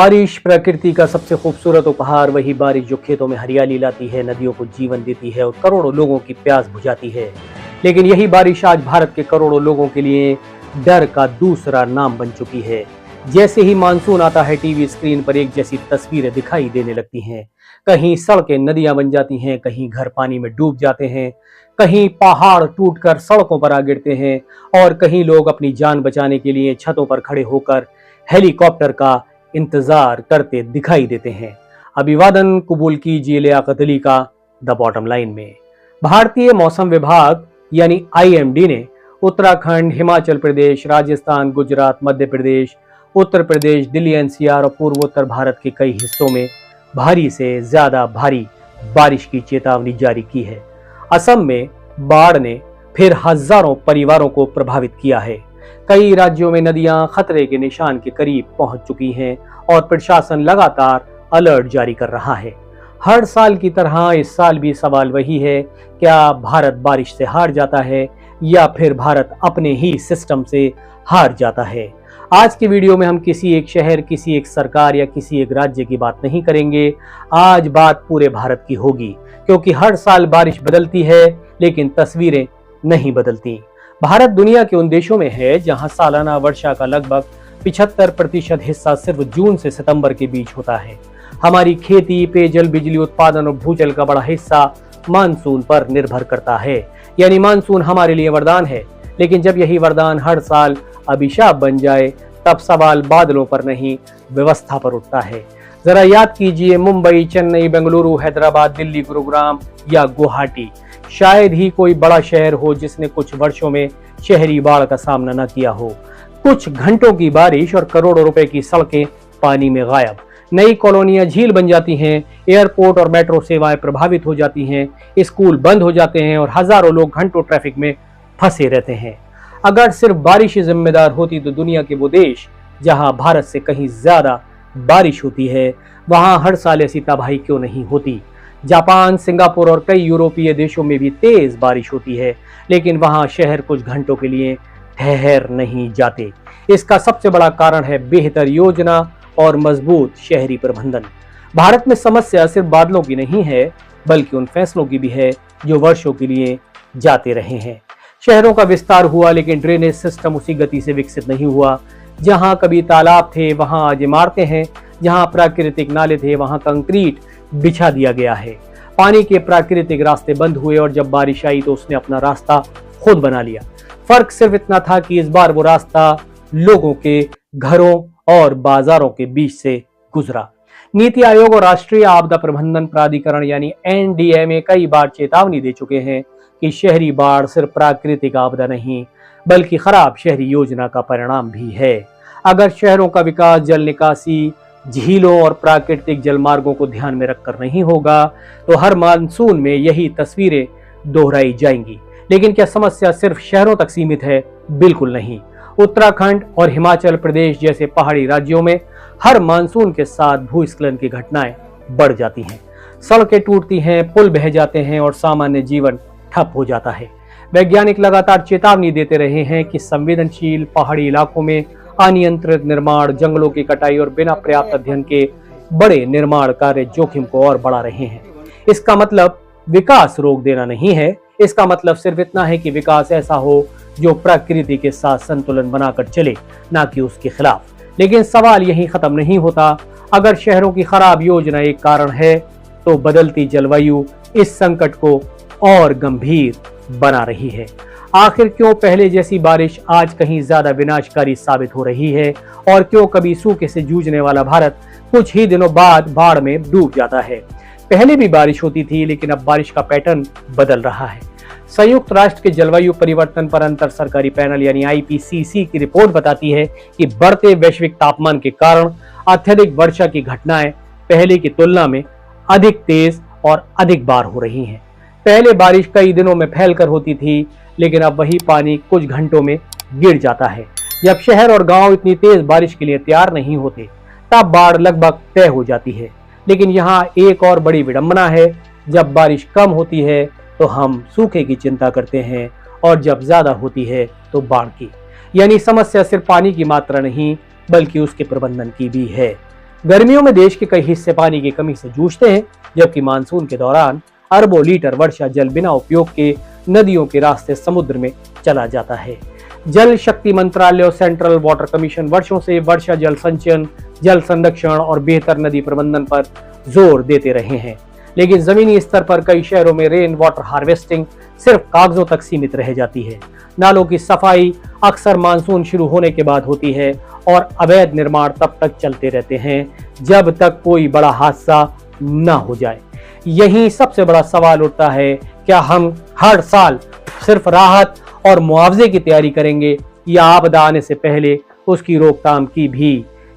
बारिश प्रकृति का सबसे खूबसूरत उपहार। वही बारिश जो खेतों में हरियाली लाती है, नदियों को जीवन देती है और करोड़ों लोगों की प्यास बुझाती है। लेकिन यही बारिश आज भारत के करोड़ों लोगों के लिए डर का दूसरा नाम बन चुकी है। जैसे ही मानसून आता है, टीवी स्क्रीन पर एक जैसी तस्वीरें दिखाई देने लगती हैं। कहीं सड़कें नदियां बन जाती हैं, कहीं घर पानी में डूब जाते हैं, कहीं पहाड़ टूटकर सड़कों पर आ गिरते हैं और कहीं लोग अपनी जान बचाने के लिए छतों पर खड़े होकर हेलीकॉप्टर का इंतजार करते दिखाई देते हैं। अभिवादन कबूल कीजिए लियाकत अली का द बॉटम लाइन में। भारतीय मौसम विभाग यानी IMD ने उत्तराखंड, हिमाचल प्रदेश, राजस्थान, गुजरात, मध्य प्रदेश, उत्तर प्रदेश, दिल्ली NCR और पूर्वोत्तर भारत के कई हिस्सों में भारी से ज्यादा भारी बारिश की चेतावनी जारी की है। असम में बाढ़ ने फिर हजारों परिवारों को प्रभावित किया है। कई राज्यों में नदियां खतरे के निशान के करीब पहुंच चुकी हैं और प्रशासन लगातार अलर्ट जारी कर रहा है। हर साल की तरह इस साल भी सवाल वही है, क्या भारत बारिश से हार जाता है या फिर भारत अपने ही सिस्टम से हार जाता है। आज की वीडियो में हम किसी एक शहर, किसी एक सरकार या किसी एक राज्य की बात नहीं करेंगे। आज बात पूरे भारत की होगी, क्योंकि हर साल बारिश बदलती है लेकिन तस्वीरें नहीं बदलती। भारत दुनिया के उन देशों में है जहां सालाना वर्षा का लगभग 75% हिस्सा सिर्फ जून से सितंबर के बीच होता है। हमारी खेती, पेयजल, बिजली उत्पादन और भूजल का बड़ा हिस्सा मानसून पर निर्भर करता है। यानी मानसून हमारे लिए वरदान है, लेकिन जब यही वरदान हर साल अभिशाप बन जाए तब सवाल बादलों पर नहीं, व्यवस्था पर उठता है। जरा याद कीजिए, मुंबई, चेन्नई, बेंगलुरु, हैदराबाद, दिल्ली, गुरुग्राम या गुवाहाटी, शायद ही कोई बड़ा शहर हो जिसने कुछ वर्षों में शहरी बाढ़ का सामना न किया हो। कुछ घंटों की बारिश और करोड़ों रुपए की सड़कें पानी में गायब, नई कॉलोनियां झील बन जाती हैं, एयरपोर्ट और मेट्रो सेवाएं प्रभावित हो जाती हैं, स्कूल बंद हो जाते हैं और हजारों लोग घंटों ट्रैफिक में फंसे रहते हैं। अगर सिर्फ बारिश ही जिम्मेदार होती तो दुनिया के वो देश जहां भारत से कहीं ज्यादा बारिश होती है, वहां हर साल ऐसी तबाही क्यों नहीं होती। जापान, सिंगापुर और कई यूरोपीय देशों में भी तेज बारिश होती है, लेकिन वहां शहर कुछ घंटों के लिए ठहर नहीं जाते। इसका सबसे बड़ा कारण है बेहतर योजना और मजबूत शहरी प्रबंधन। भारत में समस्या सिर्फ बादलों की नहीं है, बल्कि उन फैसलों की भी है जो वर्षों के लिए जाते रहे हैं। शहरों का विस्तार हुआ, लेकिन ड्रेनेज सिस्टम उसी गति से विकसित नहीं हुआ। जहां कभी तालाब थे वहां आज इमारतें हैं, जहां प्राकृतिक नाले थे वहां कंक्रीट बिछा दिया गया है। पानी के प्राकृतिक रास्ते बंद हुए और जब बारिश आई तो उसने अपना रास्ता खुद बना लिया। फर्क सिर्फ इतना था कि इस बार वो रास्ता लोगों के घरों और बाजारों के बीच से गुजरा। नीति आयोग और राष्ट्रीय आपदा प्रबंधन प्राधिकरण यानी NDMA कई बार चेतावनी दे चुके हैं कि शहरी बाढ़ सिर्फ प्राकृतिक आपदा नहीं, बल्कि खराब शहरी योजना का परिणाम भी है। अगर शहरों का विकास जल निकासी, झीलों और प्राकृतिक जलमार्गों को ध्यान में रखकर नहीं होगा तो हर मानसून में यही तस्वीरें दोहराई जाएंगी। लेकिन क्या समस्या सिर्फ शहरों तक सीमित है? बिल्कुल नहीं। उत्तराखंड और हिमाचल प्रदेश जैसे पहाड़ी राज्यों में हर मानसून के साथ भूस्खलन की घटनाएं बढ़ जाती हैं। सड़कें टूटती हैं, पुल बह जाते हैं और सामान्य जीवन ठप हो जाता है। वैज्ञानिक लगातार चेतावनी देते रहे हैं कि संवेदनशील पहाड़ी इलाकों में अनियंत्रित निर्माण, जंगलों की कटाई और बिना पर्याप्त अध्ययन के बड़े निर्माण कार्य जोखिम को और बढ़ा रहे हैं। इसका मतलब विकास रोक देना नहीं है, इसका मतलब सिर्फ इतना है कि विकास ऐसा हो जो प्रकृति के साथ संतुलन बनाकर चले, ना कि उसके खिलाफ। लेकिन सवाल यहीं खत्म नहीं होता। अगर शहरों की खराब योजना एक कारण है, तो बदलती जलवायु इस संकट को और गंभीर बना रही है। आखिर क्यों पहले जैसी बारिश आज कहीं ज्यादा विनाशकारी साबित हो रही है, और क्यों कभी सूखे से जूझने वाला भारत कुछ ही दिनों बाद बाढ़ में डूब जाता है। पहले भी बारिश होती थी, लेकिन अब बारिश का पैटर्न बदल रहा है। संयुक्त राष्ट्र के जलवायु परिवर्तन पर अंतर सरकारी पैनल यानी IPCC की रिपोर्ट बताती है कि बढ़ते वैश्विक तापमान के कारण अत्यधिक वर्षा की घटनाएं पहले की तुलना में अधिक तेज और अधिक बार हो रही हैं। पहले बारिश कई दिनों में फैलकर होती थी, लेकिन अब वही पानी कुछ घंटों में गिर जाता है। जब शहर और गांव इतनी तेज बारिश के लिए तैयार नहीं होते, तब बाढ़ लगभग तय हो जाती है। लेकिन यहाँ एक और बड़ी विडंबना है, जब बारिश कम होती है तो हम सूखे की चिंता करते हैं, और जब ज्यादा होती है तो बाढ़ की। यानी समस्या सिर्फ पानी की मात्रा नहीं, बल्कि उसके प्रबंधन की भी है। गर्मियों में देश के कई हिस्से पानी की कमी से जूझते हैं, जबकि मानसून के दौरान अरबों लीटर वर्षा जल बिना उपयोग के नदियों के रास्ते समुद्र में चला जाता है। जल शक्ति मंत्रालय और सेंट्रल वाटर कमीशन वर्षों से वर्षा जल संचयन, जल संरक्षण और बेहतर नदी प्रबंधन पर जोर देते रहे हैं, लेकिन जमीनी स्तर पर कई शहरों में रेन वाटर हार्वेस्टिंग सिर्फ कागजों तक सीमित रह जाती है। नालों की सफाई अक्सर मानसून शुरू होने के बाद होती है और अवैध निर्माण तब तक चलते रहते हैं जब तक कोई बड़ा हादसा न हो जाए। यही सबसे बड़ा सवाल उठता है, क्या हम हर साल सिर्फ राहत और मुआवजे की तैयारी करेंगे या आपदा आने से पहले उसकी रोकथाम की भी?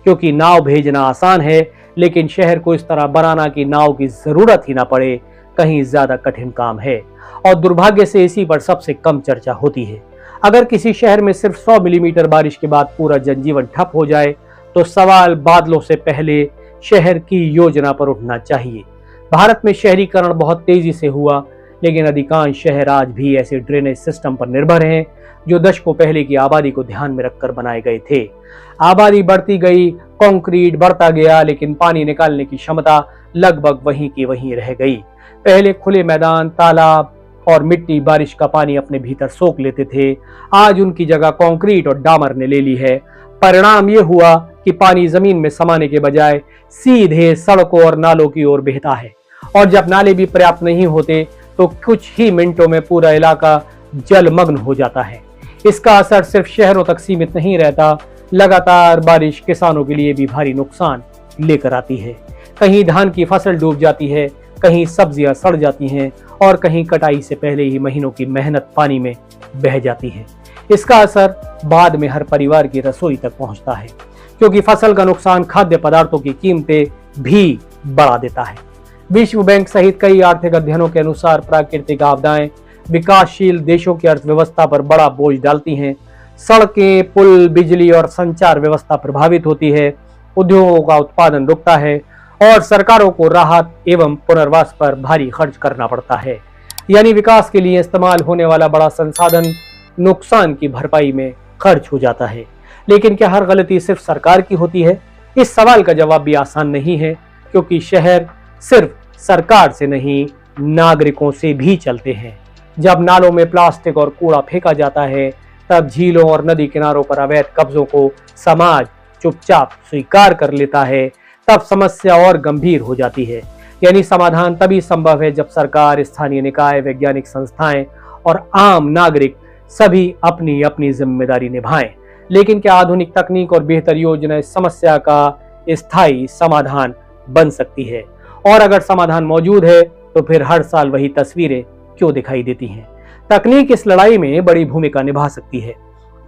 क्योंकि नाव भेजना आसान है, लेकिन शहर को इस तरह बनाना कि नाव की जरूरत ही ना पड़े, कहीं ज्यादा कठिन काम है और दुर्भाग्य से इसी पर सबसे कम चर्चा होती है। अगर किसी शहर में सिर्फ 100 मिलीमीटर बारिश के बाद पूरा जनजीवन ठप हो जाए तो सवाल बादलों से पहले शहर की योजना पर उठना चाहिए। भारत में शहरीकरण बहुत तेजी से हुआ, लेकिन अधिकांश शहर आज भी ऐसे ड्रेनेज सिस्टम पर निर्भर हैं जो दशकों पहले की आबादी को ध्यान में रखकर बनाए गए थे। आबादी बढ़ती गई, कंक्रीट बढ़ता गया, लेकिन पानी निकालने की क्षमता लगभग वहीं की वहीं रह गई। पहले खुले मैदान, तालाब और मिट्टी बारिश का पानी अपने भीतर सोख लेते थे, आज उनकी जगह कंक्रीट और डामर ने ले ली है। परिणाम ये हुआ कि पानी जमीन में समाने के बजाय सीधे सड़कों और नालों की ओर बहता है, और जब नाले भी पर्याप्त नहीं होते तो कुछ ही मिनटों में पूरा इलाका जलमग्न हो जाता है। इसका असर सिर्फ शहरों तक सीमित नहीं रहता, लगातार बारिश किसानों के लिए भी भारी नुकसान लेकर आती है। कहीं धान की फसल डूब जाती है, कहीं सब्जियां सड़ जाती हैं और कहीं कटाई से पहले ही महीनों की मेहनत पानी में बह जाती है। इसका असर बाद में हर परिवार की रसोई तक पहुंचता है, क्योंकि फसल का नुकसान खाद्य पदार्थों की कीमतें भी बढ़ा देता है। विश्व बैंक सहित कई आर्थिक अध्ययनों के अनुसार प्राकृतिक आपदाएं विकासशील देशों की अर्थव्यवस्था पर बड़ा बोझ डालती हैं। सड़कें, पुल, बिजली और संचार व्यवस्था प्रभावित होती है, उद्योगों का उत्पादन रुकता है और सरकारों को राहत एवं पुनर्वास पर भारी खर्च करना पड़ता है। यानी विकास के लिए इस्तेमाल होने वाला बड़ा संसाधन नुकसान की भरपाई में खर्च हो जाता है। लेकिन क्या हर गलती सिर्फ सरकार की होती है? इस सवाल का जवाब भी आसान नहीं है, क्योंकि शहर सिर्फ सरकार से नहीं, नागरिकों से भी चलते हैं। जब नालों में प्लास्टिक और कूड़ा फेंका जाता है, तब झीलों और नदी किनारों पर अवैध कब्जों को समाज चुपचाप स्वीकार कर लेता है, तब समस्या और गंभीर हो जाती है। यानी समाधान तभी संभव है जब सरकार, स्थानीय निकाय, वैज्ञानिक संस्थाएं और आम नागरिक सभी अपनी अपनी जिम्मेदारी निभाएं। लेकिन क्या आधुनिक तकनीक और बेहतर योजना इस समस्या का स्थायी समाधान बन सकती है? और अगर समाधान मौजूद है तो फिर हर साल वही तस्वीरें क्यों दिखाई देती हैं? तकनीक इस लड़ाई में बड़ी भूमिका निभा सकती है।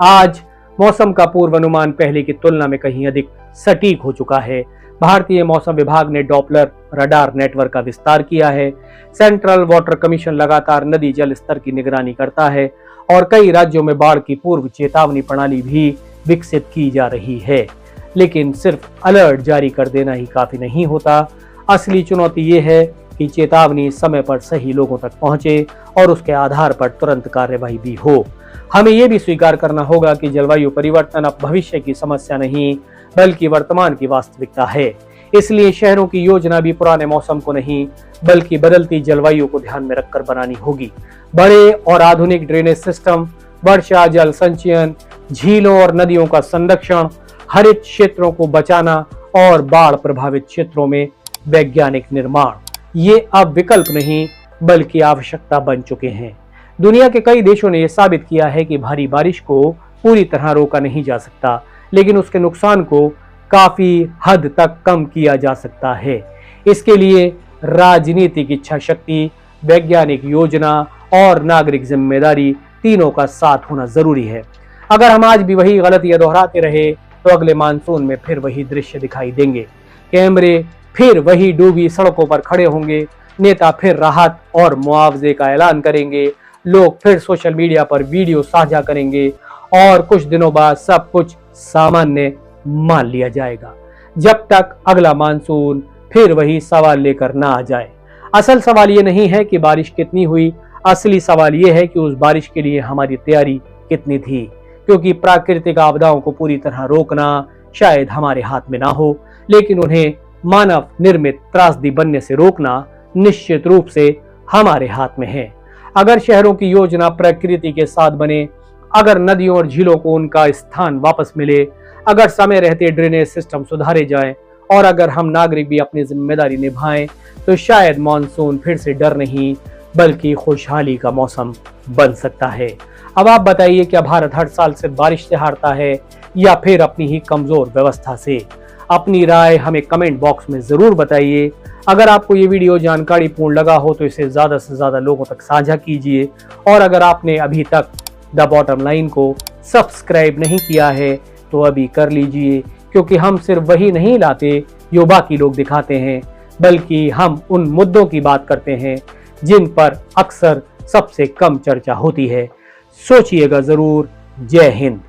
आज मौसम का पूर्वानुमान पहले की तुलना में कहीं अधिक सटीक हो चुका है। भारतीय मौसम विभाग ने डॉपलर रडार नेटवर्क का विस्तार किया है। सेंट्रल वाटर कमीशन लगातार नदी जल स्तर की निगरानी करता है और कई राज्यों में बाढ़ की पूर्व चेतावनी प्रणाली भी विकसित की जा रही है। लेकिन सिर्फ अलर्ट जारी कर देना ही काफी नहीं होता। असली चुनौती ये है कि चेतावनी समय पर सही लोगों तक पहुंचे और उसके आधार पर तुरंत कार्यवाही भी हो। हमें यह भी स्वीकार करना होगा कि जलवायु परिवर्तन अब भविष्य की समस्या नहीं, बल्कि वर्तमान की वास्तविकता है। इसलिए शहरों की योजना भी पुराने मौसम को नहीं, बल्कि बदलती जलवायु को ध्यान में रखकर बनानी होगी। बड़े और आधुनिक ड्रेनेज सिस्टम, वर्षा जल संचयन, झीलों और नदियों का संरक्षण, हरित क्षेत्रों को बचाना और बाढ़ प्रभावित क्षेत्रों में वैज्ञानिक निर्माण, ये अब विकल्प नहीं बल्कि आवश्यकता बन चुके हैं। दुनिया के कई देशों ने यह साबित किया है कि भारी बारिश को पूरी तरह रोका नहीं जा सकता, लेकिन उसके नुकसान को काफी हद तक कम किया जा सकता है। इसके लिए राजनीतिक इच्छा शक्ति, वैज्ञानिक योजना और नागरिक जिम्मेदारी तीनों का साथ होना जरूरी है। अगर हम आज भी वही गलतियां दोहराते रहे तो अगले मानसून में फिर वही दृश्य दिखाई देंगे। कैमरे फिर वही डूबी सड़कों पर खड़े होंगे, नेता फिर राहत और मुआवजे का ऐलान करेंगे, लोग फिर सोशल मीडिया पर वीडियो साझा करेंगे और कुछ दिनों बाद सब कुछ सामान्य मान लिया जाएगा, जब तक अगला मानसून फिर वही सवाल लेकर ना आ जाए। असल सवाल ये नहीं है कि बारिश कितनी हुई, असली सवाल ये है कि उस बारिश के लिए हमारी तैयारी कितनी थी, क्योंकि प्राकृतिक आपदाओं को पूरी तरह रोकना शायद हमारे हाथ में ना हो, लेकिन उन्हें मानव निर्मित त्रासदी बनने से रोकना निश्चित रूप से हमारे हाथ में है। अगर शहरों की योजना प्रकृति के साथ बने, अगर नदियों और झीलों को उनका स्थान वापस मिले, अगर समय रहते ड्रेनेज सिस्टम सुधारे जाएं और अगर हम नागरिक भी अपनी जिम्मेदारी निभाएं, तो शायद मानसून फिर से डर नहीं बल्कि खुशहाली का मौसम बन सकता है। अब आप बताइए, क्या भारत हर साल सिर्फ बारिश से हारता है या फिर अपनी ही कमजोर व्यवस्था से? अपनी राय हमें कमेंट बॉक्स में जरूर बताइए। अगर आपको ये वीडियो जानकारी पूर्ण लगा हो तो इसे ज्यादा से ज्यादा लोगों तक साझा कीजिए, और अगर आपने अभी तक द बॉटम लाइन को सब्सक्राइब नहीं किया है तो अभी कर लीजिए, क्योंकि हम सिर्फ वही नहीं लाते जो बाकी लोग दिखाते हैं, बल्कि हम उन मुद्दों की बात करते हैं जिन पर अक्सर सबसे कम चर्चा होती है। सोचिएगा जरूर। जय हिंद।